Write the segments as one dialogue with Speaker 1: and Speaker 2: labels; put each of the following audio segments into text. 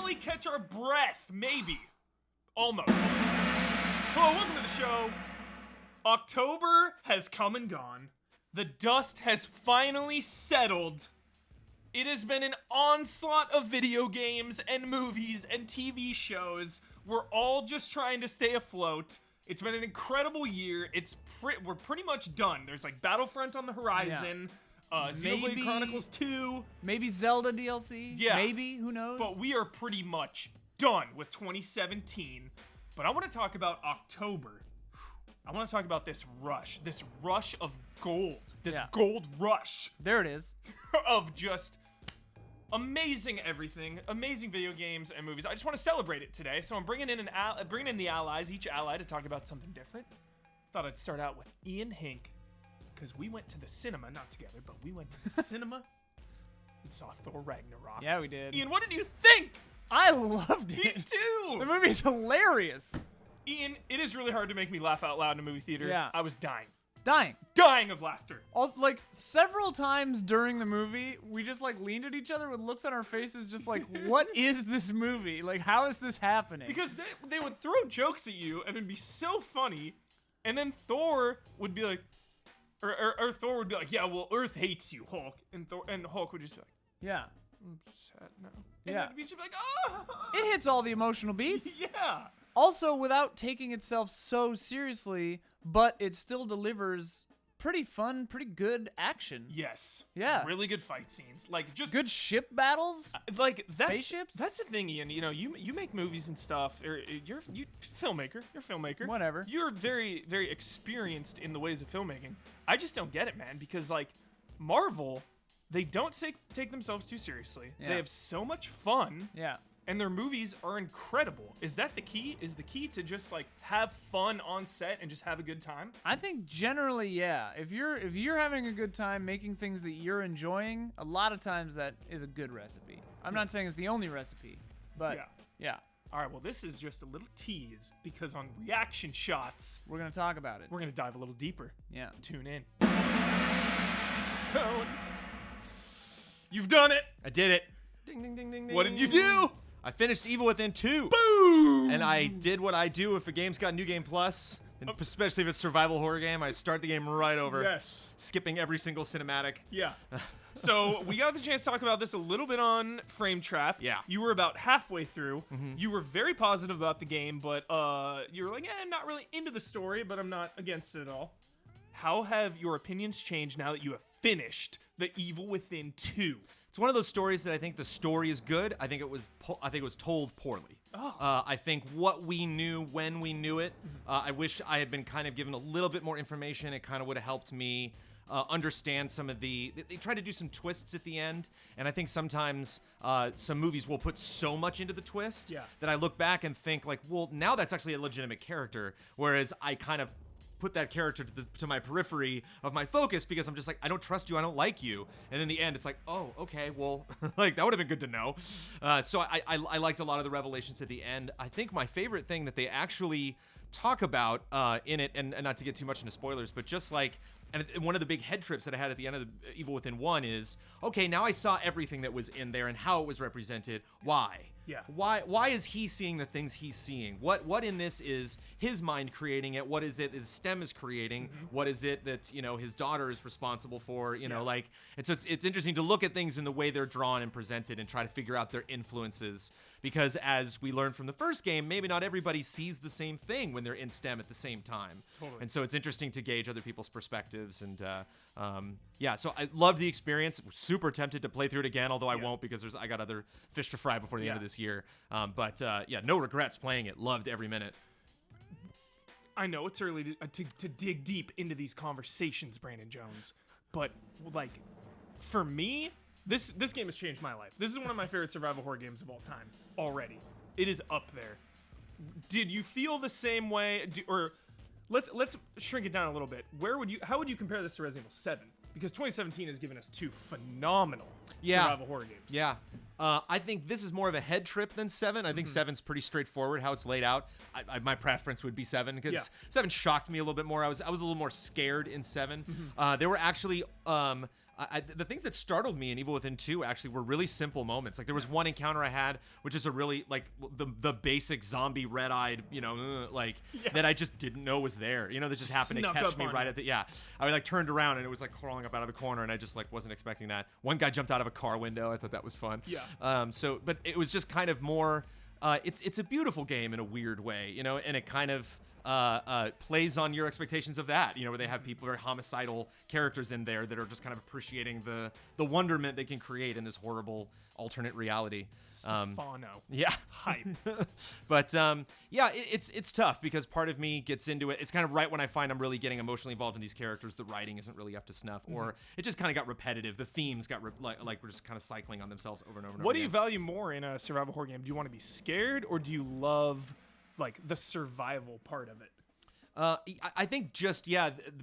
Speaker 1: finally catch our breath. Maybe. Almost. Hello, welcome to the show. October has come and gone. The dust has finally settled. It has been an onslaught of video games and movies and TV shows. We're all just trying to stay afloat. It's been an incredible year. We're pretty much done. There's like Battlefront on the horizon. Xenoblade Chronicles 2.
Speaker 2: Maybe Zelda DLC.
Speaker 1: Yeah.
Speaker 2: Maybe, who knows?
Speaker 1: But we are pretty much done with 2017. But I want to talk about October. I want to talk about this rush of gold, gold rush.
Speaker 2: There it is.
Speaker 1: Of just amazing everything, amazing video games and movies. I just want to celebrate it today, so I'm bringing in the allies, each ally, to talk about something different. Thought I'd start out with Ian Hink, because we went to the cinema, not together, but we went to the cinema and saw Thor Ragnarok.
Speaker 2: Yeah, we did.
Speaker 1: Ian, what did you think?
Speaker 2: I loved it.
Speaker 1: Me too.
Speaker 2: The movie's hilarious.
Speaker 1: Ian, it is really hard to make me laugh out loud in a movie theater.
Speaker 2: Yeah.
Speaker 1: I was dying of laughter.
Speaker 2: Also, like, several times during the movie, we just, like, leaned at each other with looks on our faces just like, what is this movie? Like, how is this happening?
Speaker 1: Because they would throw jokes at you, and it'd be so funny, and then Thor would be like, or Thor would be like, yeah, well, Earth hates you, Hulk. And Hulk would just be like,
Speaker 2: yeah.
Speaker 1: I'm sad now. And
Speaker 2: Yeah.
Speaker 1: you'd be like, oh!
Speaker 2: It hits all the emotional beats.
Speaker 1: Yeah.
Speaker 2: Also, without taking itself so seriously, but it still delivers pretty fun, pretty good action.
Speaker 1: Yes.
Speaker 2: Yeah.
Speaker 1: Really good fight scenes. Like, just
Speaker 2: Good ship battles.
Speaker 1: like that's,
Speaker 2: Spaceships?
Speaker 1: That's the thing, Ian. You know, you make movies and stuff. Or you're filmmaker. You're a filmmaker.
Speaker 2: Whatever.
Speaker 1: You're very, very experienced in the ways of filmmaking. I just don't get it, man. Because like Marvel, they don't take themselves too seriously.
Speaker 2: Yeah.
Speaker 1: They have so much fun.
Speaker 2: Yeah.
Speaker 1: And their movies are incredible. Is that the key? Is the key to just like have fun on set and just have a good time?
Speaker 2: I think generally, yeah. If you're having a good time making things that you're enjoying, a lot of times that is a good recipe. I'm not saying it's the only recipe, but yeah.
Speaker 1: All right, well, this is just a little tease because on Reaction Shots,
Speaker 2: We're gonna talk about it.
Speaker 1: we're going to dive a little deeper.
Speaker 2: Yeah.
Speaker 1: Tune in. You've done it.
Speaker 3: I did it. Ding, ding, ding, ding, ding.
Speaker 1: What did you do?
Speaker 3: I finished Evil Within 2.
Speaker 1: Boom!
Speaker 3: And I did what I do if a game's got New Game Plus, and especially if it's a survival horror game. I start the game right over,
Speaker 1: Yes.
Speaker 3: skipping every single cinematic.
Speaker 1: Yeah. So we got the chance to talk about this a little bit on Frame Trap.
Speaker 3: Yeah.
Speaker 1: You were about halfway through. You were very positive about the game, but you were like, I'm not really into the story, but I'm not against it at all. How have your opinions changed now that you have finished the Evil Within 2?
Speaker 3: It's one of those stories that I think the story is good. I think it was told poorly.
Speaker 1: Oh.
Speaker 3: I think what we knew when we knew it, I wish I had been kind of given a little bit more information. It kind of would have helped me understand some of the... They try to do some twists at the end, and I think sometimes some movies will put so much into the twist that I look back and think like, well, now that's actually a legitimate character, whereas I kind of put that character to my periphery of my focus because I'm just like, I don't trust you, I don't like you. And in the end, it's like, oh, okay, well, like that would have been good to know. So I liked a lot of the revelations at the end. I think my favorite thing that they actually talk about in it, and not to get too much into spoilers, but just like, and one of the big head trips that I had at the end of the Evil Within 1 is, okay, now I saw everything that was in there and how it was represented. Why?
Speaker 1: Yeah.
Speaker 3: Why is he seeing the things he's seeing? What in this is his mind creating it? What is it his stem is creating? What is it that, his daughter is responsible for? Like, and so it's interesting to look at things in the way they're drawn and presented and try to figure out their influences, because as we learned from the first game, maybe not everybody sees the same thing when they're in STEM at the same time.
Speaker 1: Totally.
Speaker 3: And so it's interesting to gauge other people's perspectives. And so I loved the experience. Super tempted to play through it again, although I won't because I got other fish to fry before the end of this year. But no regrets playing it. Loved every minute.
Speaker 1: I know it's early to dig deep into these conversations, Brandon Jones, but like for me, this game has changed my life. This is one of my favorite survival horror games of all time already. It is up there. Did you feel the same way? Or let's shrink it down a little bit. How would you compare this to Resident Evil 7? Because 2017 has given us two phenomenal survival horror games.
Speaker 3: Yeah. I think this is more of a head trip than 7. I think 7's pretty straightforward how it's laid out. My preference would be 7 because 7 shocked me a little bit more. I was a little more scared in 7. There were actually the things that startled me in Evil Within 2 actually were really simple moments. Like there was one encounter I had, which is a really like the basic zombie red-eyed, that I just didn't know was there. That just happened
Speaker 1: Snuck
Speaker 3: to catch
Speaker 1: up
Speaker 3: me
Speaker 1: on
Speaker 3: right
Speaker 1: you.
Speaker 3: at the I like turned around and it was like crawling up out of the corner and I just like wasn't expecting that. One guy jumped out of a car window. I thought that was fun.
Speaker 1: Yeah.
Speaker 3: But it was just kind of more. It's a beautiful game in a weird way, and it kind of. Plays on your expectations of that, where they have people, very homicidal characters in there that are just kind of appreciating the wonderment they can create in this horrible alternate reality.
Speaker 1: Stefano.
Speaker 3: Yeah.
Speaker 1: Hype.
Speaker 3: But it's tough because part of me gets into it. It's kind of right when I find I'm really getting emotionally involved in these characters, the writing isn't really up to snuff, or it just kind of got repetitive. The themes got like we're just kind of cycling on themselves over and over and over.
Speaker 1: What do you
Speaker 3: again.
Speaker 1: value more in a survival horror game? Do you want to be scared, or do you love like the survival part of it?
Speaker 3: I think just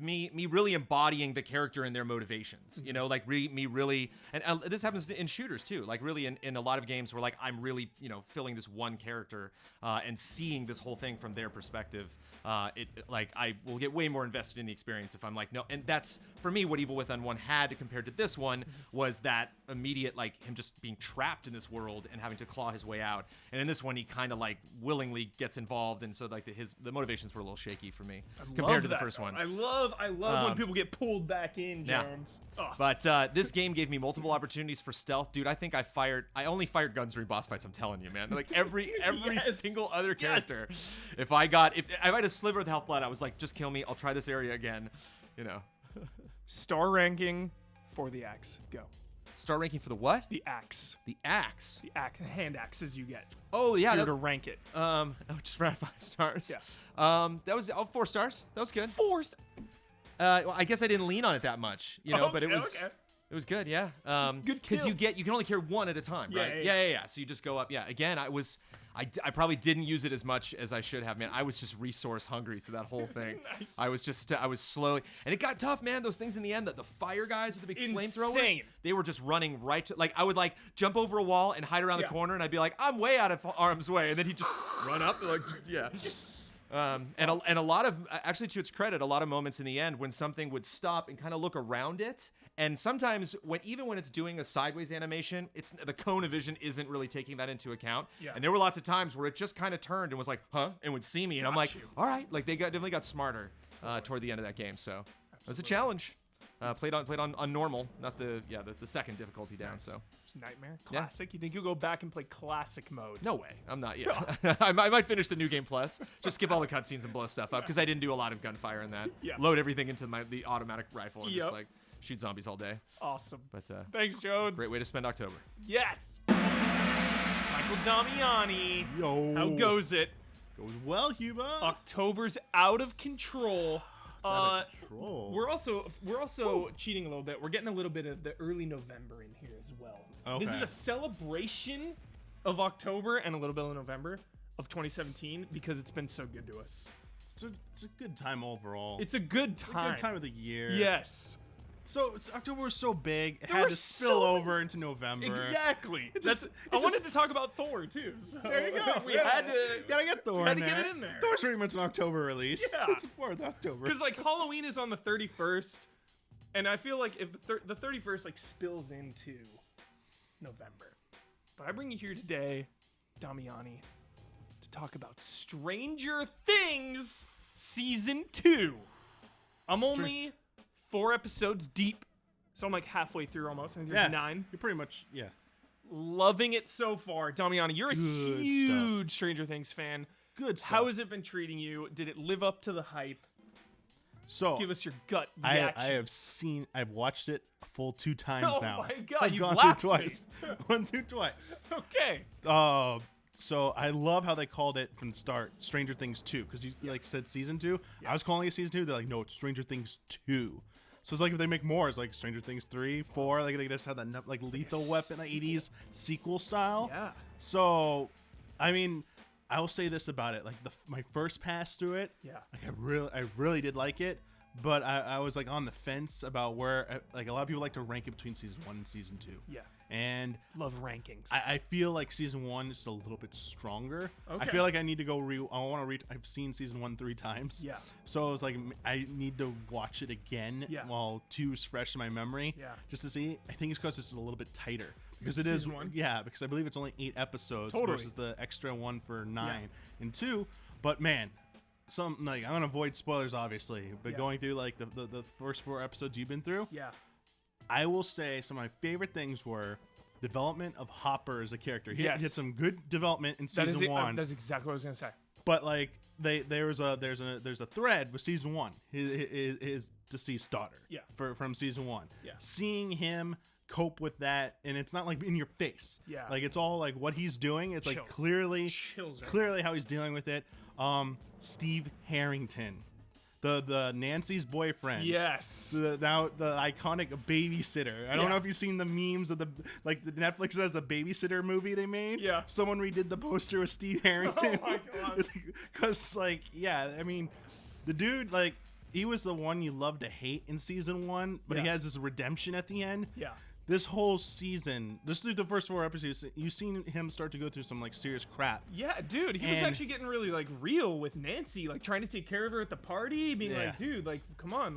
Speaker 3: me really embodying the character and their motivations. Like me really, and this happens in shooters too. Like really in a lot of games where like I'm really filling this one character and seeing this whole thing from their perspective. I will get way more invested in the experience if I'm like no. And that's for me what Evil Within 1 had compared to this one was that immediate like him just being trapped in this world and having to claw his way out. And in this one he kind of like willingly gets involved, and so like the motivations were a little shaky for me compared to the first one.
Speaker 1: I love when people get pulled back in, Jones.
Speaker 3: Yeah. But this game gave me multiple opportunities for stealth, dude. I think I only fired guns during boss fights. I'm telling you, man. Like every
Speaker 1: Yes.
Speaker 3: single other character. If I had a sliver of health blood, I was like, just kill me. I'll try this area again.
Speaker 1: Star ranking for the axe. Go.
Speaker 3: Star ranking for the what?
Speaker 1: The axe.
Speaker 3: The axe.
Speaker 1: The axe. The hand axes you get.
Speaker 3: Oh yeah.
Speaker 1: You're to rank it.
Speaker 3: Just ran 5 stars.
Speaker 1: Yeah.
Speaker 3: That was 4 stars. That was good.
Speaker 1: 4.
Speaker 3: Well, I guess I didn't lean on it that much, but it was.
Speaker 1: Okay.
Speaker 3: It was good, yeah.
Speaker 1: Good
Speaker 3: because you
Speaker 1: kills.
Speaker 3: can only carry one at a time, right? Yeah. So you just go up. Yeah. Again, I probably didn't use it as much as I should have, man. I was just resource hungry through that whole thing.
Speaker 1: Nice.
Speaker 3: I was slowly, and it got tough, man. Those things in the end, the fire guys with the big flamethrowers,
Speaker 1: Insane.
Speaker 3: they were just running right to, like I would like jump over a wall and hide around the corner, and I'd be like, I'm way out of arm's way, and then he'd just run up, like yeah. And a lot of, actually to its credit, a lot of moments in the end when something would stop and kind of look around it. And sometimes even when it's doing a sideways animation, the cone of vision isn't really taking that into account.
Speaker 1: Yeah.
Speaker 3: And there were lots of times where it just kind of turned and was like, huh? And would see me. And I'm like, all right. Like they definitely got smarter toward the end of that game. So it was a challenge. Played on normal, not the second difficulty down. So
Speaker 1: Nightmare. Classic. You think you'll go back and play classic mode?
Speaker 3: no way. I'm not yet. I might finish the new game plus. Just skip all the cutscenes and blow stuff up because I didn't do a lot of gunfire in that.
Speaker 1: Yeah.
Speaker 3: Load everything into the automatic rifle and
Speaker 1: Yep.
Speaker 3: just like shoot zombies all day.
Speaker 1: Awesome.
Speaker 3: But
Speaker 1: Thanks, Jones.
Speaker 3: great way to spend October.
Speaker 1: Yes. Michael Damiani.
Speaker 4: Yo.
Speaker 1: How goes it?
Speaker 4: Goes well, Huba.
Speaker 1: October's out of control.
Speaker 4: Out of control.
Speaker 1: We're also cheating a little bit. We're getting a little bit of the early November in here as well. This is
Speaker 4: Okay.
Speaker 1: a celebration of October and a little bit of November of 2017 because it's been so good to us.
Speaker 4: It's a good time overall.
Speaker 1: It's a good
Speaker 4: It's
Speaker 1: time.
Speaker 4: a good time of the year.
Speaker 1: Yes.
Speaker 4: So October was so big, it
Speaker 1: There
Speaker 4: had
Speaker 1: were
Speaker 4: to spill
Speaker 1: so
Speaker 4: over into November.
Speaker 1: Exactly.
Speaker 4: just-
Speaker 1: I
Speaker 4: it's
Speaker 1: wanted
Speaker 4: just-
Speaker 1: to talk about Thor too. So
Speaker 4: There you go.
Speaker 1: We
Speaker 4: Yeah.
Speaker 1: had to.
Speaker 4: Gotta get Thor
Speaker 1: had
Speaker 4: in
Speaker 1: to get
Speaker 4: there.
Speaker 1: it in there.
Speaker 4: Thor's pretty much an October release.
Speaker 1: Yeah.
Speaker 4: It's 4th October.
Speaker 1: Because like Halloween is on the 31st, and I feel like if the 31st like spills into November, but I bring you here today, Damiani, to talk about Stranger Things season 2. I'm only 4 episodes deep, so I'm like halfway through almost. I think there's 9.
Speaker 4: You're pretty much, yeah.
Speaker 1: Loving it so far, Damiani. You're a
Speaker 4: Good
Speaker 1: huge Stranger Things fan.
Speaker 4: Good stuff.
Speaker 1: How has it been treating you? Did it live up to the hype?
Speaker 4: So
Speaker 1: Give us your gut
Speaker 4: I
Speaker 1: reaction.
Speaker 4: I've watched it a full 2 times
Speaker 1: Oh
Speaker 4: now.
Speaker 1: my God,
Speaker 4: I've
Speaker 1: you've
Speaker 4: gone
Speaker 1: laughed
Speaker 4: through
Speaker 1: me.
Speaker 4: twice. Gone through twice.
Speaker 1: Okay.
Speaker 4: So I love how they called it from the start Stranger Things 2 because you like said season 2. I was calling it season 2. They're like, no, it's Stranger Things 2. So it's like if they make more, it's like Stranger Things 3, 4. Like they just have that like Lethal Weapon 80s sequel style.
Speaker 1: Yeah.
Speaker 4: So, I mean, I will say this about it: like my first pass through it,
Speaker 1: Yeah.
Speaker 4: like I really did like it. but I was like on the fence about where like a lot of people like to rank it between season 1 and season 2.
Speaker 1: Yeah.
Speaker 4: And
Speaker 1: Love rankings.
Speaker 4: I feel like season 1 is a little bit stronger. I
Speaker 1: Okay.
Speaker 4: feel like I need to go I want to read. I've seen season 1 3 times.
Speaker 1: Yeah.
Speaker 4: So I was like, I need to watch it again
Speaker 1: Yeah.
Speaker 4: while 2 is fresh in my memory.
Speaker 1: Yeah.
Speaker 4: Just to see. I think it's because it's a little bit tighter. Because it
Speaker 1: Season
Speaker 4: is.
Speaker 1: 1?
Speaker 4: Yeah. Because I believe it's only 8 episodes
Speaker 1: Totally.
Speaker 4: versus the extra one for 9 and 2. But man, I'm gonna avoid spoilers obviously. But
Speaker 1: Yeah.
Speaker 4: going through like the first 4 episodes you've been through,
Speaker 1: Yeah.
Speaker 4: I will say some of my favorite things were development of Hopper as a character. He
Speaker 1: Yes.
Speaker 4: had some good development in
Speaker 1: That is
Speaker 4: season 1,
Speaker 1: that's exactly what I was gonna say.
Speaker 4: but like there's a thread with season 1, his deceased daughter.
Speaker 1: Yeah.
Speaker 4: From season 1.
Speaker 1: Yeah.
Speaker 4: Seeing him cope with that, and it's not like in your face.
Speaker 1: Yeah.
Speaker 4: Like it's all like what he's doing. It's like
Speaker 1: Chills.
Speaker 4: clearly
Speaker 1: Chills right
Speaker 4: how he's dealing with it. Steve Harrington, the Nancy's boyfriend.
Speaker 1: Yes.
Speaker 4: The iconic babysitter. I don't
Speaker 1: Yeah.
Speaker 4: know if you've seen the memes of the Netflix has a babysitter movie they made.
Speaker 1: Yeah.
Speaker 4: Someone redid the poster with Steve Harrington.
Speaker 1: Oh my God.
Speaker 4: Because I mean, the dude he was the one you love to hate in season 1, but he
Speaker 1: Yeah.
Speaker 4: has this redemption at the end.
Speaker 1: Yeah.
Speaker 4: This whole season, just through the first 4 episodes, you've seen him start to go through some serious crap.
Speaker 1: Yeah, dude, he was
Speaker 4: And-
Speaker 1: actually getting really real with Nancy, trying to take care of her at the party, being
Speaker 4: Yeah.
Speaker 1: like, dude, come on,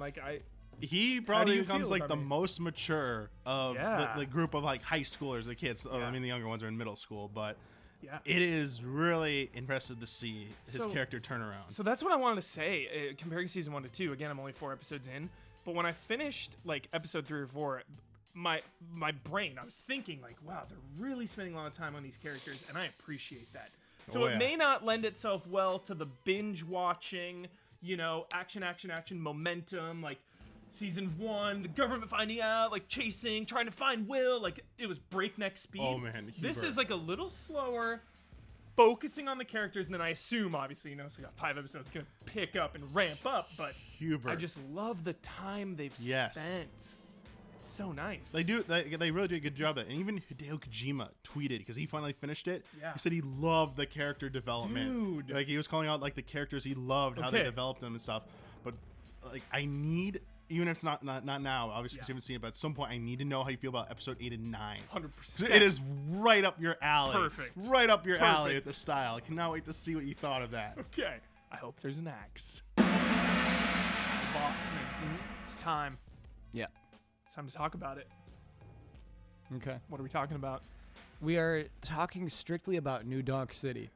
Speaker 4: He
Speaker 1: How do
Speaker 4: probably
Speaker 1: you
Speaker 4: becomes
Speaker 1: feel
Speaker 4: the
Speaker 1: about me?
Speaker 4: most mature of
Speaker 1: Yeah.
Speaker 4: the group of high schoolers, the kids. I
Speaker 1: Yeah.
Speaker 4: mean, the younger ones are in middle school, but
Speaker 1: yeah.
Speaker 4: it is really impressive to see his
Speaker 1: So-
Speaker 4: character turn around.
Speaker 1: So that's what I wanted to say. Comparing season 1 to 2, again, I'm only 4 episodes in, but when I finished episode 3 or 4, my brain, I was thinking wow, they're really spending a lot of time on these characters, and I appreciate that. So
Speaker 4: Oh,
Speaker 1: it
Speaker 4: yeah.
Speaker 1: may not lend itself well to the binge watching, action, momentum, season 1, the government finding out, chasing, trying to find Will, it was breakneck speed.
Speaker 4: Oh, man,
Speaker 1: This
Speaker 4: Huber.
Speaker 1: is a little slower, focusing on the characters, and then I assume, obviously, so I got 5 episodes, it's gonna pick up and ramp up, but
Speaker 4: Huber.
Speaker 1: I just love the time they've
Speaker 4: Yes.
Speaker 1: spent. It's so nice.
Speaker 4: They really do a good job of that. And even Hideo Kojima tweeted, because he finally finished it.
Speaker 1: Yeah.
Speaker 4: He said he loved the character development.
Speaker 1: Dude.
Speaker 4: He was calling out the characters he loved, how they
Speaker 1: Okay.
Speaker 4: developed them and stuff. But I need, even if it's not now, obviously, because
Speaker 1: Yeah.
Speaker 4: you haven't seen it, but at some point I need to know how you feel about episode 8 and 9.
Speaker 1: 100%.
Speaker 4: It is right up your alley.
Speaker 1: Perfect.
Speaker 4: Right up your alley
Speaker 1: Perfect.
Speaker 4: with the style. I cannot wait to see what you thought of that.
Speaker 1: Okay. I hope there's an axe. Bossman. It's time.
Speaker 2: Yeah.
Speaker 1: It's time to talk about it.
Speaker 2: Okay.
Speaker 1: What are we talking about?
Speaker 2: We are talking strictly about New Donk City.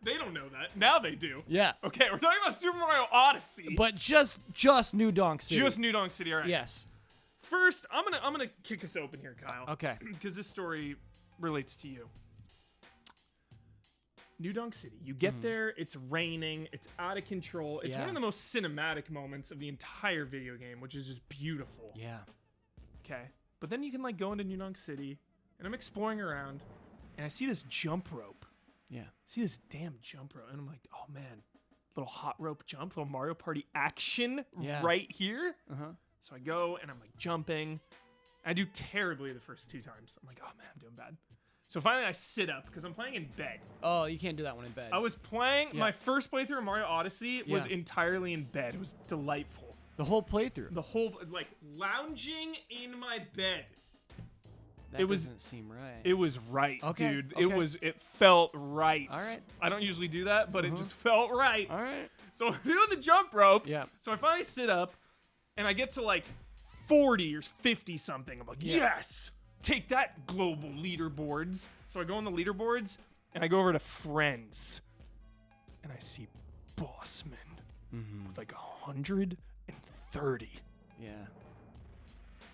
Speaker 1: They don't know that. Now they do.
Speaker 2: Yeah.
Speaker 1: Okay, we're talking about Super Mario Odyssey.
Speaker 2: But just New Donk City.
Speaker 1: just New Donk City, all right.
Speaker 2: Yes.
Speaker 1: First, I'm gonna kick us open here, Kyle.
Speaker 2: Okay.
Speaker 1: Because this story relates to you. New Donk City. You get there, it's raining, it's out of control. It's one
Speaker 2: Yeah.
Speaker 1: of the most cinematic moments of the entire video game, which is just beautiful.
Speaker 2: Yeah.
Speaker 1: Okay. But then you can go into New Donk City, and I'm exploring around, and I see this jump rope.
Speaker 2: Yeah.
Speaker 1: See this damn jump rope, and I'm like, oh man, little hot rope jump, little Mario Party action
Speaker 2: Yeah.
Speaker 1: right here.
Speaker 2: Uh-huh.
Speaker 1: So I go and I'm jumping. I do terribly the first 2 times. I'm like, oh man, I'm doing bad. So finally I sit up because I'm playing in bed.
Speaker 2: Oh, you can't do that one in bed.
Speaker 1: I was playing,
Speaker 2: Yeah.
Speaker 1: my first playthrough of Mario Odyssey was
Speaker 2: Yeah.
Speaker 1: entirely in bed. It was delightful.
Speaker 2: The whole playthrough.
Speaker 1: The whole, lounging in my bed.
Speaker 2: That
Speaker 1: it was-
Speaker 2: doesn't seem right.
Speaker 1: It was right,
Speaker 2: Okay,
Speaker 1: dude.
Speaker 2: okay.
Speaker 1: It felt right.
Speaker 2: All right.
Speaker 1: I don't usually do that, but it just felt right.
Speaker 2: All right.
Speaker 1: So I'm doing the jump rope.
Speaker 2: Yeah.
Speaker 1: So I finally sit up, and I get to 40 or 50 something. I'm like,
Speaker 2: Yeah.
Speaker 1: yes, take that, global leaderboards. So I go on the leaderboards, and I go over to friends, and I see Bossman with 130,
Speaker 2: Yeah.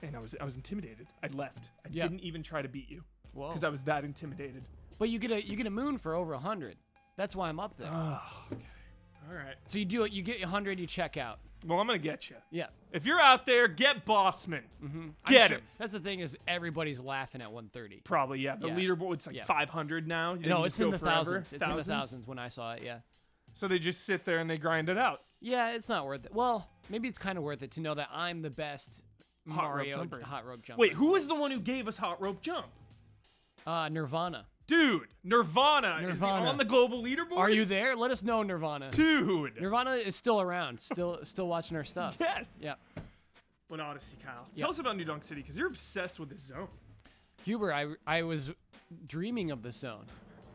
Speaker 1: and I was intimidated. I left. I
Speaker 2: Yeah.
Speaker 1: didn't even try to beat you
Speaker 2: Whoa.
Speaker 1: because I was that intimidated.
Speaker 2: But you get a moon for over 100. That's why I'm up there.
Speaker 1: Oh, okay. All right.
Speaker 2: So you do it. You get 100. You check out.
Speaker 1: Well, I'm gonna get you.
Speaker 2: Yeah.
Speaker 1: If you're out there, get Bossman.
Speaker 2: I'm
Speaker 1: Get
Speaker 2: sure-
Speaker 1: him.
Speaker 2: That's the thing is everybody's laughing at 130.
Speaker 1: Probably, yeah. The
Speaker 2: Yeah.
Speaker 1: leaderboard, it's
Speaker 2: Yeah.
Speaker 1: 500 now. You
Speaker 2: No,
Speaker 1: can
Speaker 2: it's
Speaker 1: just
Speaker 2: in
Speaker 1: go
Speaker 2: the
Speaker 1: forever.
Speaker 2: thousands. It's in the thousands when I saw it. Yeah.
Speaker 1: So they just sit there and they grind it out.
Speaker 2: Yeah, it's not worth it. Well, maybe it's kind of worth it to know that I'm the best
Speaker 1: Hot rope
Speaker 2: Mario
Speaker 1: jumper.
Speaker 2: hot rope jumper.
Speaker 1: Wait, who was the one who gave us Hot Rope Jump?
Speaker 2: Nirvana.
Speaker 1: Dude, Nirvana is
Speaker 2: Nirvana.
Speaker 1: on the global leaderboard.
Speaker 2: Are you there? Let us know, Nirvana.
Speaker 1: Dude.
Speaker 2: Nirvana is still around, still watching our stuff.
Speaker 1: Yes.
Speaker 2: Yeah.
Speaker 1: What Odyssey, Kyle?
Speaker 2: Yeah.
Speaker 1: Tell us about New Donk City, because you're obsessed with this zone.
Speaker 2: Huber, I was dreaming of this zone.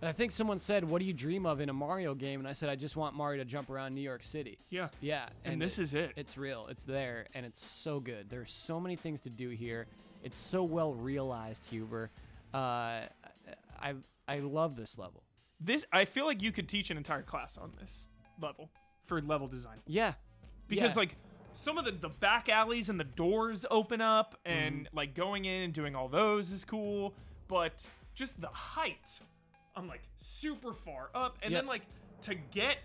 Speaker 2: I think someone said, "What do you dream of in a Mario game?" And I said, "I just want Mario to jump around New York City."
Speaker 1: Yeah.
Speaker 2: Yeah.
Speaker 1: And this is it.
Speaker 2: It's real. It's there, and it's so good. There's so many things to do here. It's so well realized, Huber. I love this level.
Speaker 1: I feel like you could teach an entire class on this level for level design.
Speaker 2: Yeah.
Speaker 1: Because
Speaker 2: Yeah.
Speaker 1: like some of the back alleys and the doors open up and like going in and doing all those is cool, but just the height, I'm like super far up, and then
Speaker 2: Yep.
Speaker 1: like to get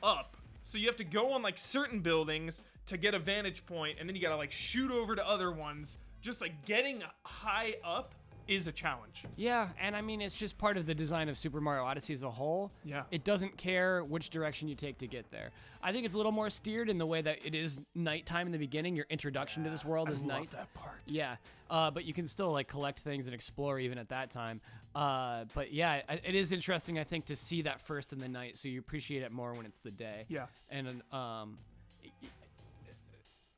Speaker 1: up, so you have to go on like certain buildings to get a vantage point, and then you gotta like shoot over to other ones. Just like getting high up is a challenge.
Speaker 2: Yeah, and I mean, it's just part of the design of Super Mario Odyssey as a whole.
Speaker 1: Yeah.
Speaker 2: It doesn't care which direction you take to get there. I think it's a little more steered in the way that it is nighttime in the beginning. Your introduction to this world is night.
Speaker 1: that part.
Speaker 2: Yeah, but you can still like collect things and explore even at that time. But yeah, it is interesting, I think, to see that first in the night, so you appreciate it more when it's the day.
Speaker 1: Yeah.
Speaker 2: And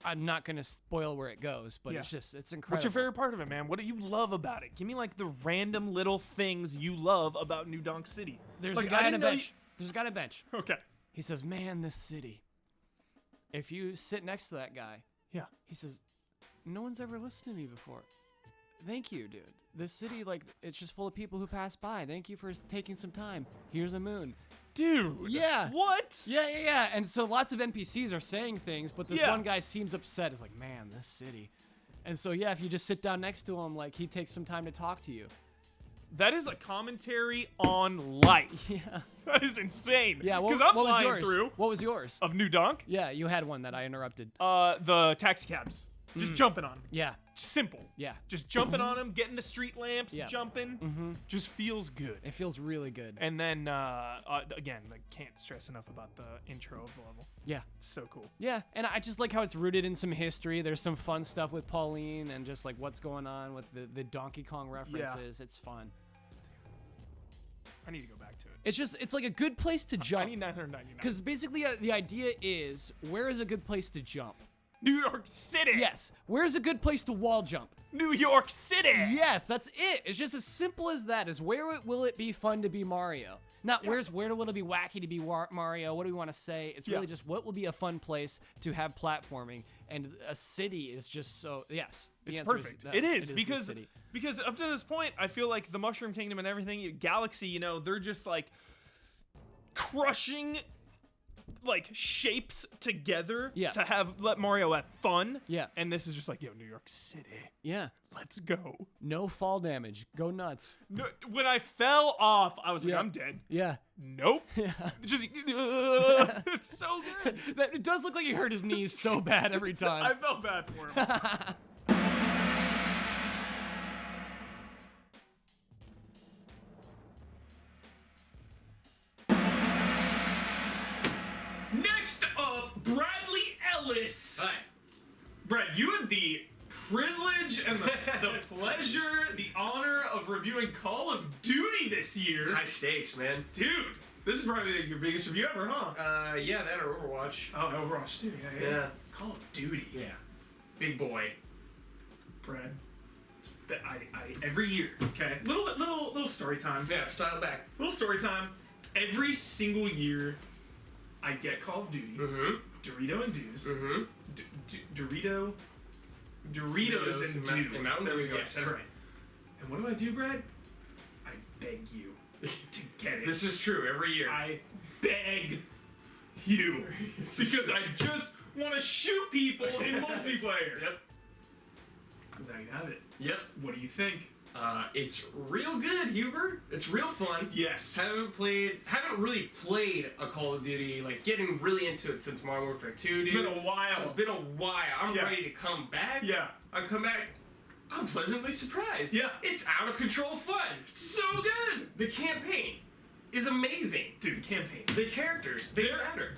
Speaker 2: I'm not gonna spoil where it goes, but
Speaker 1: Yeah.
Speaker 2: it's incredible.
Speaker 1: What's your favorite part of it, man? What do you love about it? Give me like the random little things you love about New Donk City.
Speaker 2: There's
Speaker 1: like,
Speaker 2: a guy
Speaker 1: I
Speaker 2: on a
Speaker 1: didn't know
Speaker 2: bench. There's a guy on a bench.
Speaker 1: Okay.
Speaker 2: He says, "Man, this city. If you sit next to that guy,"
Speaker 1: Yeah.
Speaker 2: he says, "No one's ever listened to me before. Thank you, dude. This city, like, it's just full of people who pass by. Thank you for taking some time. Here's a moon."
Speaker 1: Dude.
Speaker 2: Yeah.
Speaker 1: What?
Speaker 2: Yeah. And so lots of NPCs are saying things, but this
Speaker 1: Yeah.
Speaker 2: one guy seems upset. He's like, "Man, this city." And so, yeah, if you just sit down next to him, like, he takes some time to talk to you.
Speaker 1: That is a commentary on life.
Speaker 2: Yeah.
Speaker 1: That is insane.
Speaker 2: Yeah,
Speaker 1: Because
Speaker 2: what
Speaker 1: I'm
Speaker 2: was
Speaker 1: flying
Speaker 2: yours?
Speaker 1: through
Speaker 2: What was yours?
Speaker 1: of New Donk.
Speaker 2: Yeah, you had one that I interrupted.
Speaker 1: The taxi cabs. Just jumping on them.
Speaker 2: Yeah.
Speaker 1: Simple.
Speaker 2: Yeah.
Speaker 1: Just jumping on them, getting the street lamps,
Speaker 2: Yeah.
Speaker 1: jumping. Just feels good.
Speaker 2: It feels really good.
Speaker 1: And then, again, I can't stress enough about the intro of the level.
Speaker 2: Yeah.
Speaker 1: It's so cool.
Speaker 2: Yeah, and I just like how it's rooted in some history. There's some fun stuff with Pauline and just like what's going on with the Donkey Kong references. It's fun.
Speaker 1: I need to go back to it.
Speaker 2: It's like a good place to
Speaker 1: I
Speaker 2: jump.
Speaker 1: need 999.
Speaker 2: Because basically the idea is, where is a good place to jump?
Speaker 1: New York City.
Speaker 2: Yes. Where's a good place to wall jump?
Speaker 1: New York City.
Speaker 2: Yes, that's it. It's just as simple as that. Is where will it be fun to be Mario? Not where will it be wacky to be Mario? What do we want to say? It's really just what will be a fun place to have platforming, and a city is just so yes. The
Speaker 1: It's
Speaker 2: answer
Speaker 1: perfect.
Speaker 2: that.
Speaker 1: It is
Speaker 2: the
Speaker 1: because
Speaker 2: city.
Speaker 1: up to this point, I feel like the Mushroom Kingdom and everything, Galaxy, they're just like crushing like shapes together
Speaker 2: Yeah.
Speaker 1: to let Mario have fun.
Speaker 2: Yeah.
Speaker 1: And this is just like, yo, New York City.
Speaker 2: Yeah.
Speaker 1: Let's go.
Speaker 2: No fall damage. Go nuts.
Speaker 1: No, when I fell off, I was like,
Speaker 2: Yeah.
Speaker 1: I'm dead.
Speaker 2: Yeah.
Speaker 1: Nope. Just it's so good.
Speaker 2: It does look like he hurt his knees so bad every time.
Speaker 1: I felt bad for him. Next up, Bradley Ellis.
Speaker 5: Hi.
Speaker 1: Brad, you had the privilege and the pleasure, the honor of reviewing Call of Duty this year.
Speaker 5: High stakes, man.
Speaker 1: Dude, this is probably your biggest review ever, huh?
Speaker 5: Yeah, that or Overwatch.
Speaker 1: Oh, Overwatch too.
Speaker 5: Yeah.
Speaker 1: Call of Duty.
Speaker 5: Yeah. Big boy.
Speaker 1: Brad, I every year, okay? Little story time.
Speaker 5: Yeah, style back.
Speaker 1: Little story time. Every single year, I get Call of Duty.
Speaker 5: Mm-hmm.
Speaker 1: Dorito and Dews.
Speaker 5: Mm-hmm.
Speaker 1: Doritos and
Speaker 5: and
Speaker 1: Dew.
Speaker 5: Mountain
Speaker 1: There we
Speaker 5: Dew,
Speaker 1: go. I
Speaker 5: yes.
Speaker 1: said it right. And what do, Brad? I beg you to get it.
Speaker 5: This is true every year.
Speaker 1: I beg you because I just want to shoot people in multiplayer.
Speaker 5: Yep.
Speaker 1: There you have it.
Speaker 5: Yep.
Speaker 1: What do you think?
Speaker 5: It's real good, Huber. It's real fun.
Speaker 1: Yes.
Speaker 5: Haven't really played a Call of Duty, like getting really into it since Modern Warfare 2.
Speaker 1: It's
Speaker 5: dude.
Speaker 1: been a while.
Speaker 5: It's been a while. I'm
Speaker 1: Yeah.
Speaker 5: ready to come back.
Speaker 1: Yeah.
Speaker 5: I come back. I'm pleasantly surprised.
Speaker 1: Yeah.
Speaker 5: It's out of control fun. So good. The campaign is amazing.
Speaker 1: Dude, the campaign.
Speaker 5: The characters, they matter.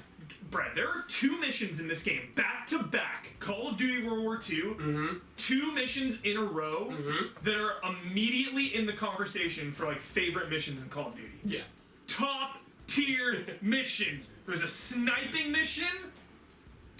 Speaker 1: Brad, there are 2 missions in this game, back to back. Call of Duty World War II, 2 missions in a row that are immediately in the conversation for like favorite missions in Call of Duty.
Speaker 5: Yeah.
Speaker 1: Top tier missions. There's a sniping mission.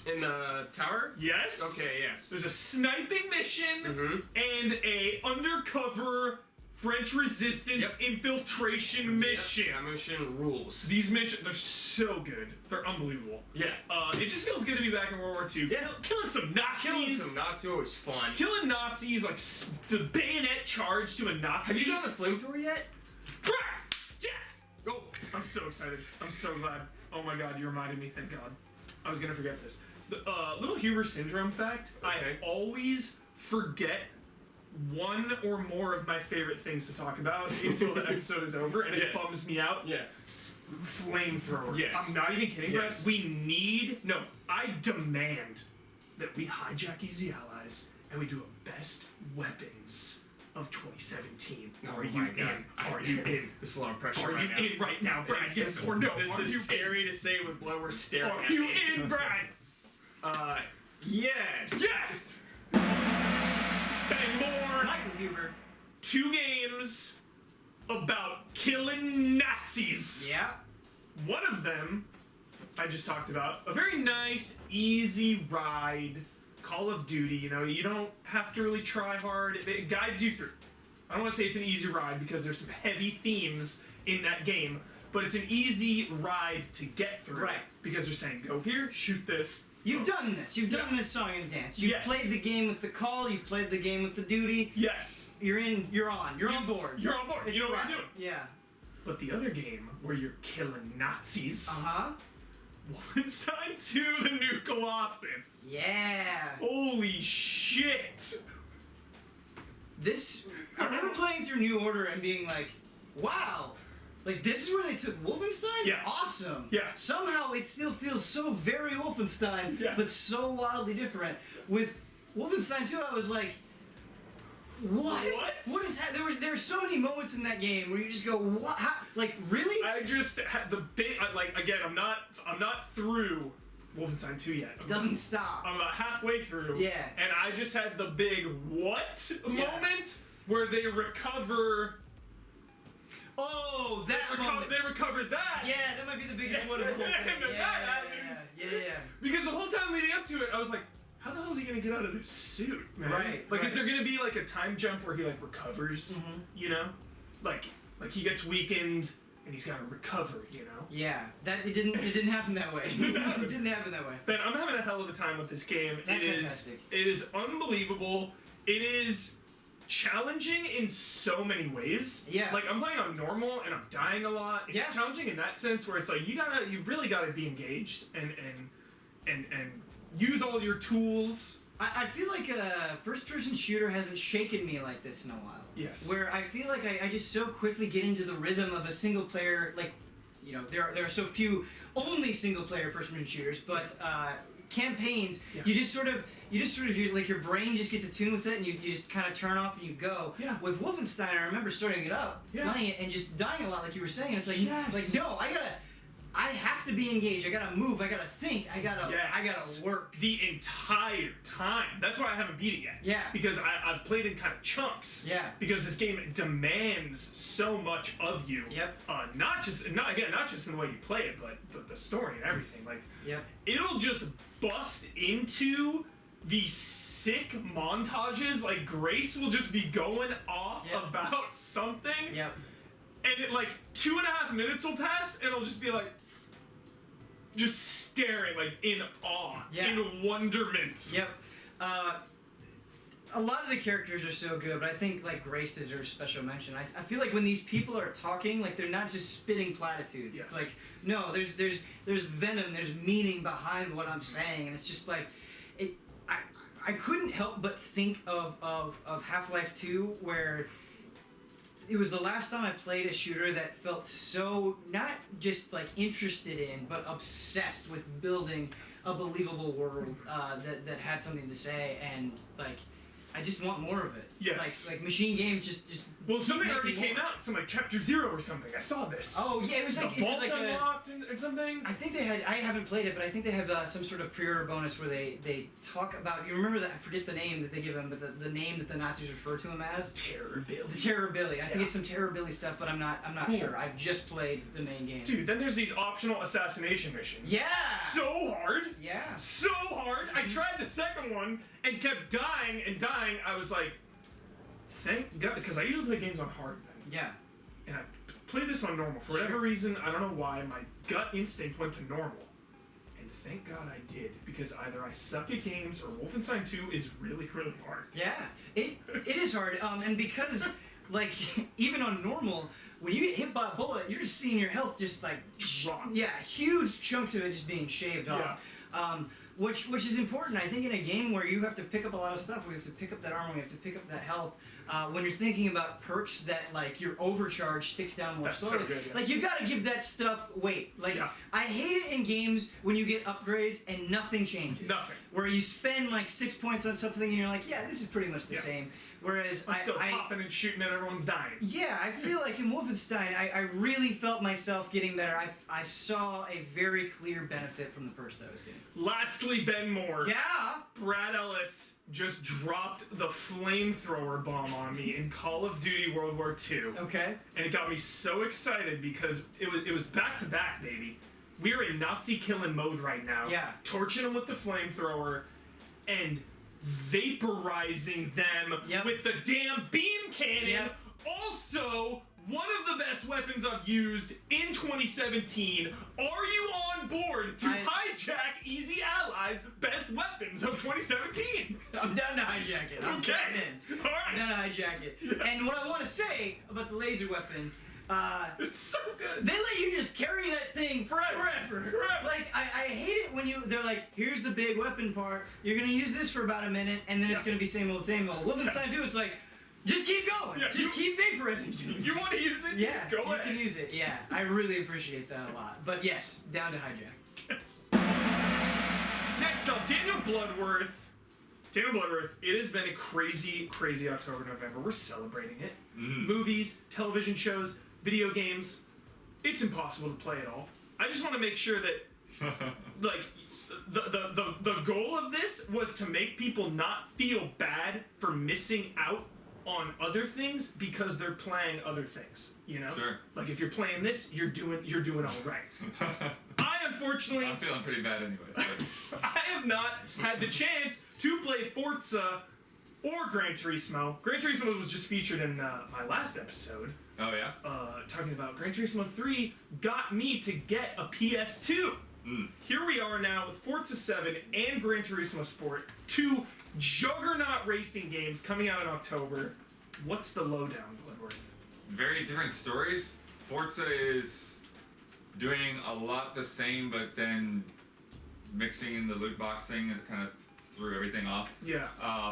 Speaker 5: In the tower?
Speaker 1: Yes.
Speaker 5: Okay, yes.
Speaker 1: There's a sniping mission and a undercover French resistance infiltration mission.
Speaker 5: That mission rules.
Speaker 1: These missions, they're so good. They're unbelievable.
Speaker 5: Yeah.
Speaker 1: It just feels good to be back in World War II.
Speaker 5: Yeah.
Speaker 1: Killing some Nazis.
Speaker 5: Killing some Nazi always fun.
Speaker 1: Killing Nazis, like the bayonet charge to a Nazi.
Speaker 5: Have you done the flamethrower yet?
Speaker 1: Brad! Yes!
Speaker 5: Go.
Speaker 1: I'm so excited. I'm so glad. Oh my god, you reminded me, thank god. I was gonna forget this. The little Huber syndrome fact,
Speaker 5: Okay.
Speaker 1: I always forget one or more of my favorite things to talk about until the episode is over, and it
Speaker 5: Yes.
Speaker 1: bums me out.
Speaker 5: Yeah.
Speaker 1: Flamethrower.
Speaker 5: Yes.
Speaker 1: I'm not even kidding,
Speaker 5: Yes.
Speaker 1: Brad. I demand that we hijack Easy Allies and we do a best weapons of 2017.
Speaker 5: Oh
Speaker 1: Are you
Speaker 5: my God.
Speaker 1: in? Are you in?
Speaker 5: This is a lot of pressure
Speaker 1: Are
Speaker 5: right
Speaker 1: you
Speaker 5: now.
Speaker 1: in right now, Brad?
Speaker 5: It's
Speaker 1: Yes
Speaker 5: just-
Speaker 1: or no?
Speaker 5: This
Speaker 1: Are
Speaker 5: is
Speaker 1: you
Speaker 5: scary to say with blower staring
Speaker 1: Are
Speaker 5: at
Speaker 1: you
Speaker 5: me.
Speaker 1: in, Brad?
Speaker 5: Yes.
Speaker 1: Yes! And more.
Speaker 6: Michael Huber.
Speaker 1: 2 games about killing Nazis.
Speaker 6: Yeah.
Speaker 1: One of them I just talked about. A very nice, easy ride. Call of Duty, you know, you don't have to really try hard. It guides you through. I don't want to say it's an easy ride because there's some heavy themes in that game, but it's an easy ride to get through.
Speaker 6: Right.
Speaker 1: Because they're saying, go here, shoot this.
Speaker 6: You've done this. You've done
Speaker 1: Yeah.
Speaker 6: this song and dance. You've
Speaker 1: Yes.
Speaker 6: played the game with the call. You've played the game with the duty.
Speaker 1: Yes.
Speaker 6: You're in. You're on. You're on board.
Speaker 1: You're on board.
Speaker 6: It's
Speaker 1: You know what
Speaker 6: right.
Speaker 1: you're doing.
Speaker 6: Yeah.
Speaker 1: But the other game where you're killing Nazis,
Speaker 6: Uh-huh.
Speaker 1: Wolfenstein 2: The New Colossus.
Speaker 6: Yeah.
Speaker 1: Holy shit!
Speaker 6: This. I remember playing through New Order and being like, wow. Like, this is where they took Wolfenstein?
Speaker 1: Yeah.
Speaker 6: Awesome.
Speaker 1: Yeah.
Speaker 6: Somehow it still feels so very Wolfenstein,
Speaker 1: Yeah.
Speaker 6: but so wildly different. With Wolfenstein 2, I was like, what?
Speaker 1: What?
Speaker 6: What is that? There were so many moments in that game where you just go, what? How? Like, really?
Speaker 1: I just had the big like again. I'm not through Wolfenstein 2 yet.
Speaker 6: It doesn't stop.
Speaker 1: I'm about halfway through.
Speaker 6: Yeah.
Speaker 1: And I just had the big what moment where they recover.
Speaker 6: Oh, that moment.
Speaker 1: They recovered that.
Speaker 6: Yeah, that might be the biggest one of the whole thing.
Speaker 1: And then that happens.
Speaker 6: Yeah.
Speaker 1: Because the whole time leading up to it, I was like, how the hell is he gonna get out of this suit, man?
Speaker 6: Right,
Speaker 1: Like,
Speaker 6: right.
Speaker 1: is there gonna be like a time jump where he like recovers? You know, like he gets weakened and he's gotta recover. You know.
Speaker 6: Yeah, that it didn't happen that way. It didn't happen that way.
Speaker 1: Ben, I'm having a hell of a time with this game.
Speaker 6: That's
Speaker 1: it is
Speaker 6: fantastic.
Speaker 1: it is unbelievable. It is challenging in so many ways.
Speaker 6: Yeah.
Speaker 1: Like I'm playing on normal and I'm dying a lot. It's
Speaker 6: Yeah.
Speaker 1: challenging in that sense where it's like you really gotta be engaged and use all your tools.
Speaker 6: I feel like a first-person shooter hasn't shaken me like this in a while.
Speaker 1: Yes.
Speaker 6: Where I feel like I just so quickly get into the rhythm of a single-player, like, you know, there are so few only single-player first-person shooters, but campaigns,
Speaker 1: Yeah.
Speaker 6: you just sort of your brain just gets attuned with it, and you just kind of turn off and you go.
Speaker 1: Yeah.
Speaker 6: With Wolfenstein, I remember starting it up,
Speaker 1: Yeah.
Speaker 6: playing it, and just dying a lot, like you were saying. It's like,
Speaker 1: Yes.
Speaker 6: no, I have to be engaged. I gotta move. I gotta think. I gotta work.
Speaker 1: The entire time. That's why I haven't beat it yet.
Speaker 6: Yeah.
Speaker 1: Because I've played in kind of chunks.
Speaker 6: Yeah.
Speaker 1: Because this game demands so much of you.
Speaker 6: Yep.
Speaker 1: Not just in the way you play it, but the story and everything. Like,
Speaker 6: Yep.
Speaker 1: it'll just bust into these sick montages. Like Grace will just be going off
Speaker 6: Yep.
Speaker 1: about something.
Speaker 6: Yep.
Speaker 1: And it like 2.5 minutes will pass, and it'll just be like, just staring, like in awe,
Speaker 6: Yeah.
Speaker 1: in wonderment.
Speaker 6: Yep. A lot of the characters are so good, but I think like Grace deserves special mention. I feel like when these people are talking, like they're not just spitting platitudes.
Speaker 1: Yes.
Speaker 6: It's like no, there's venom, there's meaning behind what I'm saying, and it's just like it. I couldn't help but think of Half-Life 2 where. It was the last time I played a shooter that felt so not just like interested in, but obsessed with building a believable world that had something to say, and like I just want more of it.
Speaker 1: Yes.
Speaker 6: Like machine games just.
Speaker 1: Well, something
Speaker 6: make
Speaker 1: already
Speaker 6: me
Speaker 1: came
Speaker 6: want-
Speaker 1: out. Some like Chapter 0 or something. I saw this.
Speaker 6: Oh yeah, it was
Speaker 1: The
Speaker 6: like is it
Speaker 1: vault
Speaker 6: like a,
Speaker 1: unlocked and something.
Speaker 6: I think they had. I haven't played it, but I think they have some sort of pre-order bonus where they talk about. You remember that? I forget the name that they give them, but the name that the Nazis refer to him as.
Speaker 1: Terror Bill.
Speaker 6: The Terror Billy. I think
Speaker 1: Yeah.
Speaker 6: it's some Terror Billy stuff, but I'm not
Speaker 1: Cool.
Speaker 6: sure. I've just played the main game.
Speaker 1: Dude, then there's these optional assassination missions.
Speaker 6: Yeah.
Speaker 1: So hard.
Speaker 6: Yeah.
Speaker 1: So hard. I tried the second one and kept dying and dying. I was like, thank God, because I usually play games on hard then.
Speaker 6: Yeah.
Speaker 1: And I played this on normal. For whatever
Speaker 6: Sure.
Speaker 1: reason, I don't know why, my gut instinct went to normal. And thank God I did, because either I suck at games or Wolfenstein 2 is really, really hard.
Speaker 6: Yeah. It is hard. And because like even on normal, when you get hit by a bullet, you're just seeing your health just like
Speaker 1: Drop.
Speaker 6: yeah, huge chunks of it just being shaved off. Which is important, I think, in a game where you have to pick up a lot of stuff. We have to pick up that armor. We have to pick up that health. When you're thinking about perks that like your overcharge ticks down more
Speaker 1: That's so
Speaker 6: slowly,
Speaker 1: good, yeah.
Speaker 6: like you gotta give that stuff weight. Like
Speaker 1: Yeah.
Speaker 6: I hate it in games when you get upgrades and nothing changes.
Speaker 1: Nothing.
Speaker 6: Where you spend like 6 points on something and you're like, yeah, this is pretty much the
Speaker 1: Yeah.
Speaker 6: same. Whereas
Speaker 1: I'm still
Speaker 6: I
Speaker 1: popping and shooting and everyone's dying.
Speaker 6: yeah, I feel like in Wolfenstein, I really felt myself getting better. I saw a very clear benefit from the perks that I was getting.
Speaker 1: Lastly, Ben Moore.
Speaker 6: Yeah!
Speaker 1: Brad Ellis just dropped the flamethrower bomb on me in Call of Duty World War II.
Speaker 6: Okay.
Speaker 1: And it got me so excited because it was back to back, baby. We're in Nazi killing mode right now.
Speaker 6: Yeah.
Speaker 1: Torching them with the flamethrower and vaporizing them
Speaker 6: Yep.
Speaker 1: with the damn beam cannon.
Speaker 6: Yep.
Speaker 1: Also, one of the best weapons I've used in 2017. Are you on board to hijack Easy Allies' best weapons of 2017?
Speaker 6: I'm down to hijack it. I'm
Speaker 1: Okay.
Speaker 6: in.
Speaker 1: All right.
Speaker 6: I'm down to hijack it. And what I want to say about the laser weapon,
Speaker 1: It's so good.
Speaker 6: they let you just carry that thing forever. Like, I hate it when they're like, here's the big weapon part, you're gonna use this for about a minute, and then it's gonna be same old, same old. Wolfenstein 2, it's like, just keep going.
Speaker 1: Yeah,
Speaker 6: Just keep vaporizing things.
Speaker 1: You want to use it?
Speaker 6: Yeah,
Speaker 1: Go
Speaker 6: you
Speaker 1: ahead.
Speaker 6: can use it. Yeah, I really appreciate that a lot. But yes, down to hijack.
Speaker 1: Yes. Next up, Daniel Bloodworth. Daniel Bloodworth, it has been a crazy, crazy October, November. We're celebrating it. Movies, television shows, video games. It's impossible to play it all. I just want to make sure that, like, the goal of this was to make people not feel bad for missing out on other things because they're playing other things. You know,
Speaker 7: Sure.
Speaker 1: like if you're playing this, you're doing all right. I unfortunately.
Speaker 7: I'm feeling pretty bad anyway. So.
Speaker 1: I have not had the chance to play Forza or Gran Turismo. Gran Turismo was just featured in my last episode.
Speaker 7: Oh yeah.
Speaker 1: Talking about Gran Turismo 3 got me to get a PS2. Here we are now with Forza 7 and Gran Turismo Sport, two juggernaut racing games coming out in October. What's the lowdown, Bloodworth?
Speaker 7: Very different stories. Forza is doing a lot the same, but then mixing in the loot box thing and kind of threw everything off.
Speaker 1: Yeah.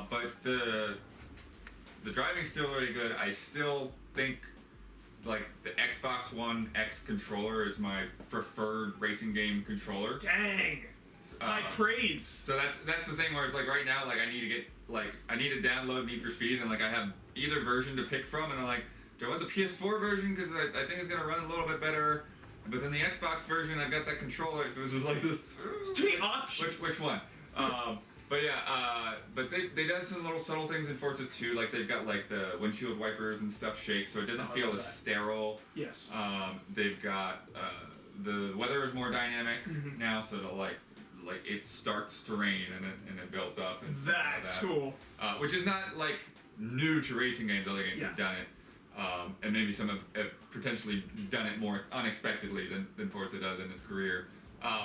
Speaker 7: But the driving's still really good. I still think like the Xbox One X controller is my preferred racing game controller.
Speaker 1: Dang. High praise.
Speaker 7: So that's the thing where it's like right now, like I need to download Need for Speed, and like I have either version to pick from, and I'm like, do I want the PS4 version because I think it's gonna run a little bit better, but then the Xbox version I've got that controller, so it's just like this.
Speaker 1: It's too many options.
Speaker 7: Which one? But yeah, but they done some little subtle things in Forza 2, like they've got like the windshield wipers and stuff shake, so it doesn't
Speaker 1: I
Speaker 7: feel
Speaker 1: love
Speaker 7: as
Speaker 1: that.
Speaker 7: sterile.
Speaker 1: Yes.
Speaker 7: They've got the weather is more dynamic now, so it'll like it starts to rain and it builds up. And stuff like
Speaker 1: That's
Speaker 7: that.
Speaker 1: cool.
Speaker 7: Which is not like new to racing games. Other games have done it, and maybe some have potentially done it more unexpectedly than Forza does in its career.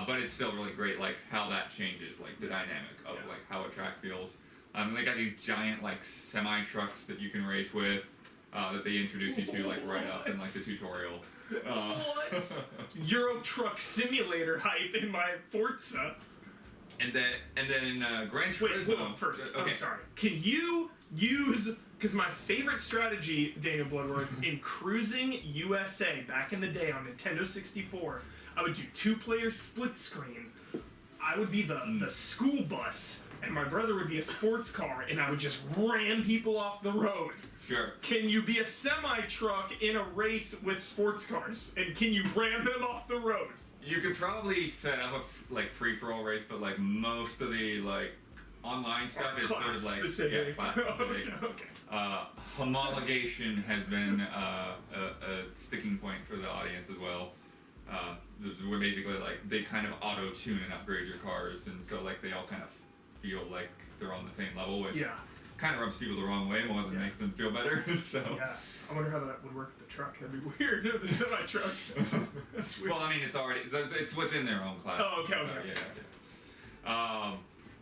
Speaker 7: But it's still really great, like how that changes, like the dynamic of like how a track feels. They got these giant like semi trucks that you can race with that they introduce you to like right up in like the tutorial.
Speaker 1: What? Euro Truck Simulator hype in my Forza.
Speaker 7: And then Gran
Speaker 1: Wait,
Speaker 7: Turismo.
Speaker 1: hold on first.
Speaker 7: Okay.
Speaker 1: I'm sorry. Can you use, because my favorite strategy, Daniel Bloodworth, in cruising USA back in the day on Nintendo 64, I would do 2-player split screen. I would be the school bus, and my brother would be a sports car, and I would just ram people off the road.
Speaker 7: Sure.
Speaker 1: Can you be a semi-truck in a race with sports cars, and can you ram them off the road?
Speaker 7: You could probably set up a free-for-all race, but like most of the like online stuff is sort of like
Speaker 1: specific.
Speaker 7: class specific.
Speaker 1: Okay.
Speaker 7: Homologation has been a sticking point for the audience as well. We're basically like they kind of auto-tune and upgrade your cars, and so like they all kind of feel like they're on the same level, which kind of rubs people the wrong way more than makes them feel better. So
Speaker 1: yeah, I wonder how that would work with the truck. That'd be weird. The semi-truck. That's weird.
Speaker 7: well, I mean, it's within their own class.
Speaker 1: Oh, okay,
Speaker 7: So, yeah.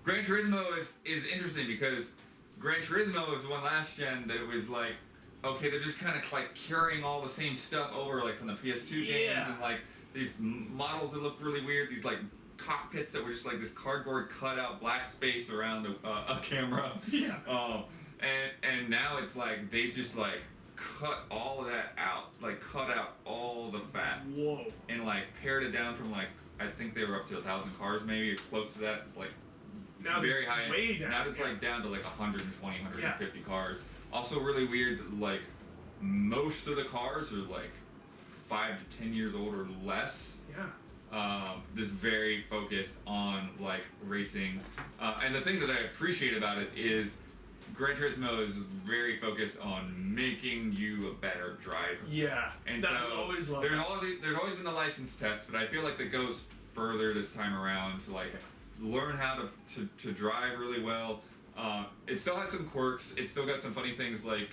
Speaker 7: Gran Turismo is interesting because Gran Turismo was one last gen that it was like, okay, they're just kind of like carrying all the same stuff over like from the PS2 games and like these models that look really weird, these like cockpits that were just like this cardboard cutout black space around a camera.
Speaker 1: Yeah.
Speaker 7: And now it's like they just like cut all of that out, like cut out all the fat.
Speaker 1: Whoa.
Speaker 7: And like pared it down from like I think they were up to 1,000 cars maybe, or close to that, like
Speaker 1: Now
Speaker 7: very high.
Speaker 1: way down.
Speaker 7: Now it's like down to like 120, 150 cars. Also really weird that like most of the cars are like 5 to 10 years old or less.
Speaker 1: Yeah.
Speaker 7: This very focused on like racing, and the thing that I appreciate about it is Gran Turismo is very focused on making you a better driver.
Speaker 1: Yeah.
Speaker 7: And
Speaker 1: That's
Speaker 7: so
Speaker 1: always love
Speaker 7: there's
Speaker 1: that.
Speaker 7: always been the license test, but I feel like that goes further this time around to like learn how to drive really well. It still has some quirks. It's still got some funny things like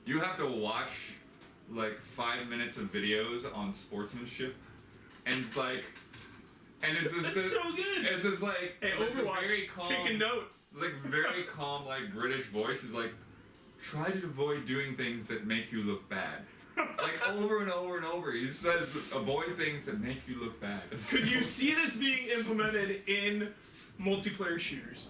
Speaker 7: you have to watch like 5 minutes of videos on sportsmanship, and it's like, and it's
Speaker 1: That's so good.
Speaker 7: It's just like
Speaker 1: Hey,
Speaker 7: it's a
Speaker 1: Overwatch,
Speaker 7: very calm,
Speaker 1: take a note.
Speaker 7: like very calm, like British voice is like, try to avoid doing things that make you look bad. Like over and over and over, he says avoid things that make you look bad.
Speaker 1: Could you see this being implemented in multiplayer shooters?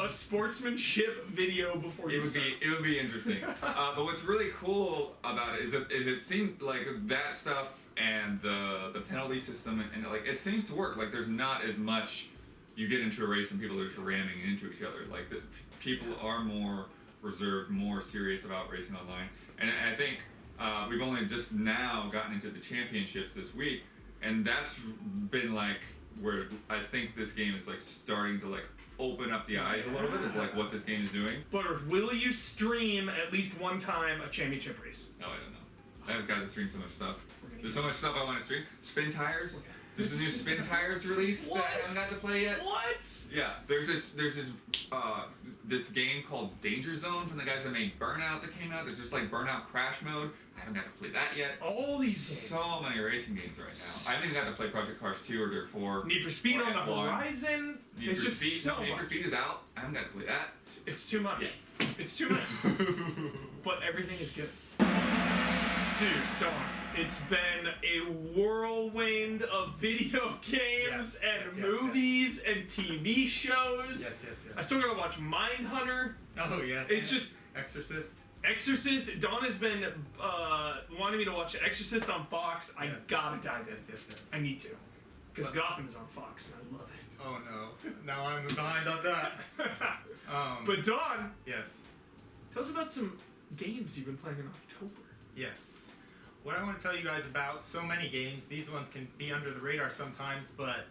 Speaker 1: A sportsmanship video before you start.
Speaker 7: It would be interesting. But what's really cool about it is it seemed like that stuff and the penalty system and like it seems to work. Like there's not as much you get into a race and people are just ramming into each other. Like the people are more reserved, more serious about racing online. And I think we've only just now gotten into the championships this week, and that's been like where I think this game is like starting to like open up the eyes a little bit. Is like what this game is doing.
Speaker 1: But will you stream at least one time a championship race?
Speaker 7: No, I don't know. I've got to stream so much stuff. There's so much stuff I want to stream. Spin tires. There's a new Spin Tires release that I haven't got to play yet.
Speaker 1: What?
Speaker 7: Yeah, there's this game called Danger Zone from the guys that made Burnout that came out. It's just like Burnout Crash Mode. I haven't got to play that yet.
Speaker 1: All these
Speaker 7: So many racing games right now. I haven't even got to play Project Cars 2 or Dirt 4.
Speaker 1: Need for Speed
Speaker 7: or
Speaker 1: on the
Speaker 7: F1.
Speaker 1: horizon.
Speaker 7: Need
Speaker 1: It's
Speaker 7: for
Speaker 1: just
Speaker 7: Speed.
Speaker 1: so
Speaker 7: Need for
Speaker 1: much.
Speaker 7: Speed is out. I haven't got to play that.
Speaker 1: It's too much.
Speaker 7: Yeah.
Speaker 1: It's too much. But everything is good. Dude, Dawn, it's been a whirlwind of video games and movies and TV shows.
Speaker 8: Yes.
Speaker 1: I still gotta watch Mindhunter.
Speaker 8: Oh, yes.
Speaker 1: It's just
Speaker 8: Exorcist.
Speaker 1: Exorcist. Dawn has been wanting me to watch Exorcist on Fox. I
Speaker 8: Yes.
Speaker 1: gotta dive in.
Speaker 8: Yes.
Speaker 1: I need to. Because
Speaker 8: But-
Speaker 1: Gotham is on Fox and I love it.
Speaker 8: Oh, no. Now I'm behind on that.
Speaker 1: But Dawn,
Speaker 8: Yes.
Speaker 1: tell us about some games you've been playing in October.
Speaker 8: Yes. What I want to tell you guys about, so many games, these ones can be under the radar sometimes, but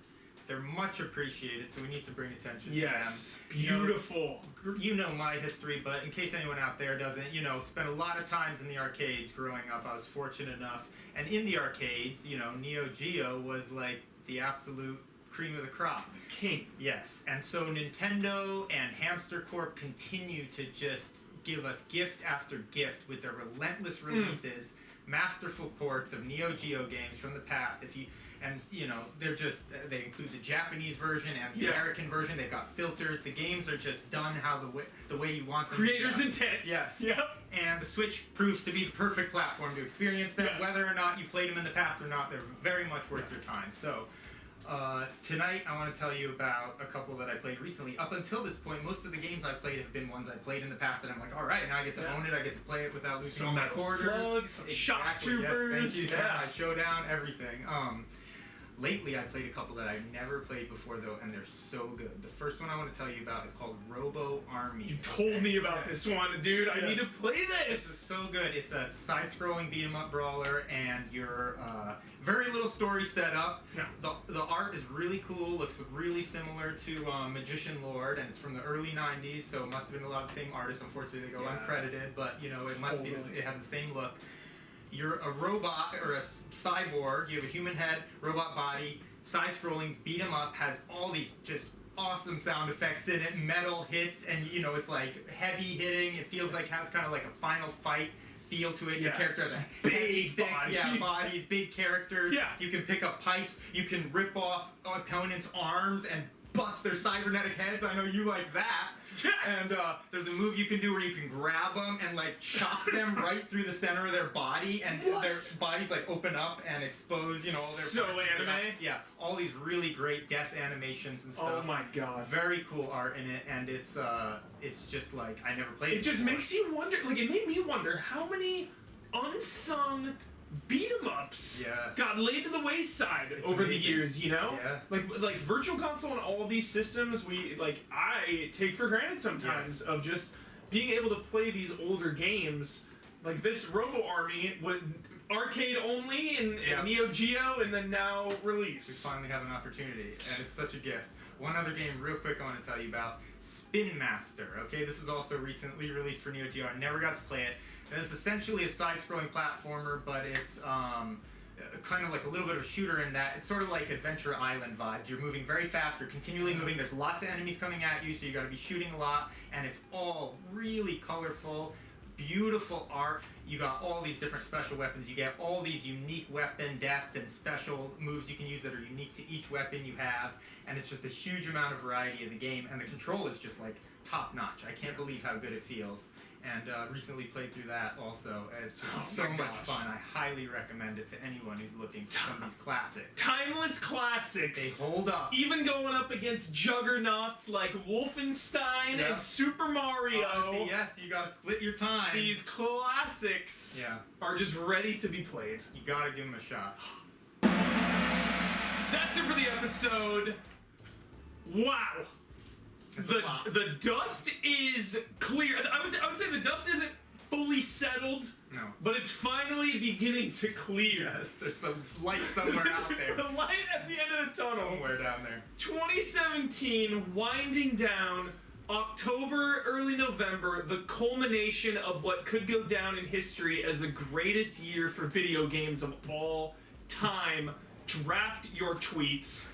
Speaker 8: they're much appreciated, so we need to bring attention to them.
Speaker 1: Beautiful.
Speaker 8: You know my history, but in case anyone out there doesn't, spent a lot of times in the arcades growing up. I was fortunate enough. And in the arcades, Neo Geo was like the absolute cream of the crop.
Speaker 1: King.
Speaker 8: Yes, and so Nintendo and Hamster Corp continue to just give us gift after gift with their relentless releases, masterful ports of Neo Geo games from the past. They include the Japanese version and the American version. They've got filters. The games are just done the way you want them.
Speaker 1: Creator's
Speaker 8: to be done.
Speaker 1: intent.
Speaker 8: Yes.
Speaker 1: Yep.
Speaker 8: And the Switch proves to be the perfect platform to experience them.
Speaker 1: Yeah.
Speaker 8: Whether or not you played them in the past or not, they're very much worth your time. So, tonight I want to tell you about a couple that I played recently. Up until this point, most of the games I've played have been ones I played in the past that I'm like, all right, now I get to own it. I get to play it without losing all my
Speaker 1: Metal
Speaker 8: quarters.
Speaker 1: Slugs, some Shock Troopers.
Speaker 8: Yes, thank you.
Speaker 1: Yeah.
Speaker 8: Samurai Showdown, everything. Lately, I played a couple that I've never played before, though, and they're so good. The first one I want to tell you about is called Robo Army.
Speaker 1: You told me about this one, dude. I need to play
Speaker 8: It's
Speaker 1: this.
Speaker 8: so good. It's a side-scrolling beat-em-up brawler, and you're very little story set up.
Speaker 1: Yeah.
Speaker 8: The art is really cool. Looks really similar to Magician Lord, and it's from the early '90s, so it must have been a lot of the same artists. Unfortunately, they go uncredited, but you know it must be. It has the same look. You're a robot or a cyborg. You have a human head, robot body, side-scrolling, beat 'em up. Has all these just awesome sound effects in it. Metal hits, and you know it's like heavy hitting. It feels like has kind of like a final fight feel to it. Your character has a
Speaker 1: big
Speaker 8: thick,
Speaker 1: bodies.
Speaker 8: bodies, big characters.
Speaker 1: Yeah.
Speaker 8: You can pick up pipes. You can rip off opponents' arms and bust their cybernetic heads. I know you like that.
Speaker 1: Yes.
Speaker 8: And there's a move you can do where you can grab them and like chop them right through the center of their body, and their bodies like open up and expose, you know, all their
Speaker 1: So
Speaker 8: parts that they
Speaker 1: anime?
Speaker 8: got. Yeah, all these really great death animations and stuff.
Speaker 1: Oh my god.
Speaker 8: Very cool art in it, and it's just like I never played.
Speaker 1: It just
Speaker 8: before.
Speaker 1: makes you wonder, like, it made me wonder how many unsung beat 'em ups got laid to the wayside over the years, you know?
Speaker 8: Yeah.
Speaker 1: Like Virtual Console and all these systems, I take for granted sometimes of just being able to play these older games. Like this Robo Army, arcade only and Neo Geo, and then now release.
Speaker 8: We finally have an opportunity, and it's such a gift. One other game, real quick, I want to tell you about Spin Master. Okay, this was also recently released for Neo Geo. I never got to play it. And it's essentially a side-scrolling platformer, but it's kind of like a little bit of a shooter in that it's sort of like Adventure Island vibes. You're moving very fast, you're continually moving. There's lots of enemies coming at you, so you got to be shooting a lot, and it's all really colorful. Beautiful art. You got all these different special weapons. You get all these unique weapon deaths and special moves you can use that are unique to each weapon you have, and it's just a huge amount of variety in the game, and the control is just like top notch. I can't believe how good it feels. And recently played through that also. And it's just so much fun. I highly recommend it to anyone who's looking for some of these classics.
Speaker 1: Timeless classics.
Speaker 8: They hold up.
Speaker 1: Even going up against juggernauts like Wolfenstein and Super Mario.
Speaker 8: Odyssey, yes, you gotta split your time.
Speaker 1: These classics are just ready to be played.
Speaker 8: You gotta give them a shot.
Speaker 1: That's it for the episode. Wow. The dust is clear. I would say the dust isn't fully settled.
Speaker 8: No.
Speaker 1: But it's finally beginning to clear.
Speaker 8: Yes, there's some light somewhere out there.
Speaker 1: There's a light at the end of the tunnel.
Speaker 8: Somewhere down there.
Speaker 1: 2017 winding down. October, early November, the culmination of what could go down in history as the greatest year for video games of all time. Draft your tweets.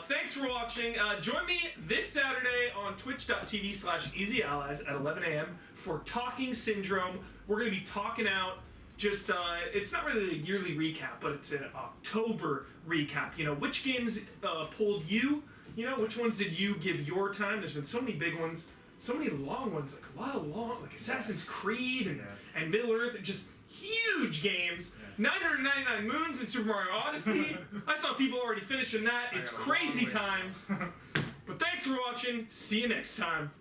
Speaker 1: Thanks for watching. Join me this Saturday on twitch.tv/EasyAllies at 11 a.m. for Talking Syndrome. We're going to be talking out just, it's not really a yearly recap, but it's an October recap. You know, which games pulled you? You know, which ones did you give your time? There's been so many big ones, so many long ones, like a lot of long, like Assassin's Creed and Middle-earth, just huge games. 999 Moons in Super Mario Odyssey. I saw people already finishing that. It's crazy times. But thanks for watching. See you next time.